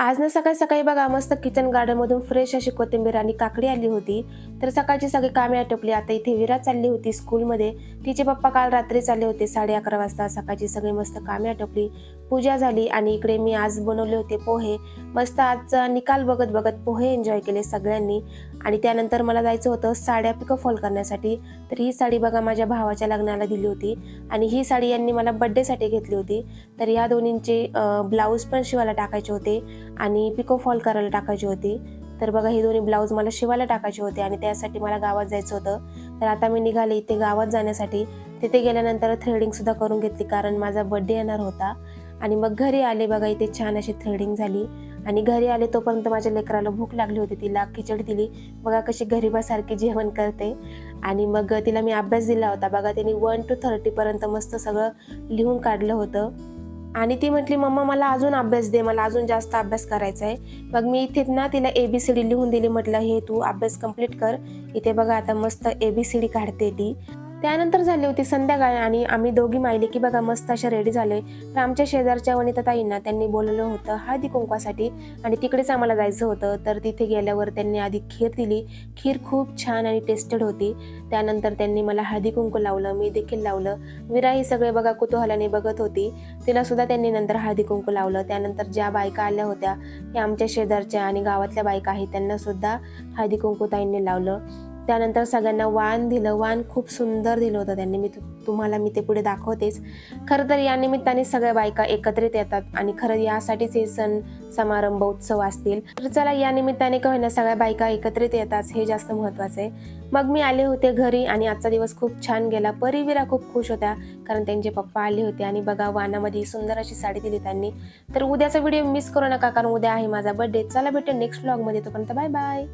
आज ना सकाळी सकाळी बघा मस्त किचन गार्डन मधून फ्रेश अशी कोथिंबीर आणि काकडी आली होती. तर सकाळची सगळी कामे आटोपली. आता इथे विरा चालली होती स्कूलमध्ये. तिचे पप्पा काल रात्री चालले होते 11:30 वाजता. सकाळची सगळी मस्त कामे आटोपली, पूजा झाली आणि इकडे मी आज बनवले होते पोहे. मस्त आजचा निकाल बघत बघत पोहे एन्जॉय केले सगळ्यांनी. आणि त्यानंतर मला जायचं होतं साड्या पिको फॉल करण्यासाठी. तर ही साडी बघा माझ्या भावाच्या लग्नाला दिली होती आणि ही साडी यांनी मला बर्थडेसाठी घेतली होती. तर या दोन्हींचे ब्लाऊज पण शिवायला टाकायचे होते आणि पिको फॉल करायला टाकायची होती. तर बघा हे दोन्ही ब्लाऊज मला शिवायला टाकायचे होते आणि त्यासाठी मला गावात जायचं होतं. तर आता मी निघाले इथे गावात जाण्यासाठी. तिथे गेल्यानंतर थ्रेडिंग सुद्धा करून घेतली कारण माझा बर्थडे येणार होता. आणि मग घरी आले बघा इथे छान अशी थ्रेडिंग झाली. आणि घरी आले तोपर्यंत माझ्या लेकराला भूक लागली होती. तिला खिचडी दिली. बघा कशी गरीबासारखी जेवण करते. आणि मग तिला मी अभ्यास दिला होता. बघा तिने 1 to 30 पर्यंत मस्त सगळं लिहून काढलं होतं. आणि ती म्हटली मम्मा मला अजून अभ्यास दे, मला अजून जास्त अभ्यास करायचा आहे. मग मी इथे ना तिला ABCD लिहून दिली. म्हटलं हे तू अभ्यास कंप्लीट कर. इथे बघा आता मस्त ABCD काढते ती. त्यानंतर झाली होती संध्याकाळ आणि आम्ही दोघी मायले की बघा मस्त अशा रेडी झाले. तर आमच्या शेजारच्या वनिताताईंना त्यांनी बोलवलं होतं हळदी कुंकवासाठी आणि तिकडेच आम्हाला जायचं होतं. तर तिथे गेल्यावर त्यांनी आधी खीर दिली. खीर खूप छान आणि टेस्टेड होती. त्यानंतर त्यांनी मला हळदी कुंकू लावलं, मी देखील लावलं. विरा ही सगळे बघा कुतूहलाने बघत होती. तिला सुद्धा त्यांनी नंतर हळदी कुंकू लावलं. त्यानंतर ज्या बायका आल्या होत्या त्या आमच्या शेजारच्या आणि गावातल्या बायका आहेत त्यांना सुद्धा हळदी कुंकू ताईंनी लावलं. त्यानंतर सगळ्यांना वाण दिलं. वाण खूप सुंदर दिलं होतं त्यांनी. तुम्हाला मी ते पुढे दाखवतेच. खरं तर या निमित्ताने सगळ्या बायका एकत्रित येतात आणि खरं यासाठीच हे सण समारंभ उत्सव असतील. तर चला या निमित्ताने का होईना सगळ्या बायका एकत्रित येतात हे जास्त महत्वाचं आहे. मग मी आले होते घरी आणि आजचा दिवस खूप छान गेला. परिविरा खूप खुश होत्या कारण त्यांचे पप्पा आले होते आणि बघा वाणामध्ये सुंदर अशी साडी दिली त्यांनी. तर उद्याचा व्हिडिओ मिस करू नका कारण उद्या आहे माझा बर्थडे. चला भेटू नेक्स्ट व्लॉग मध्ये. तोपर्यंत बाय बाय.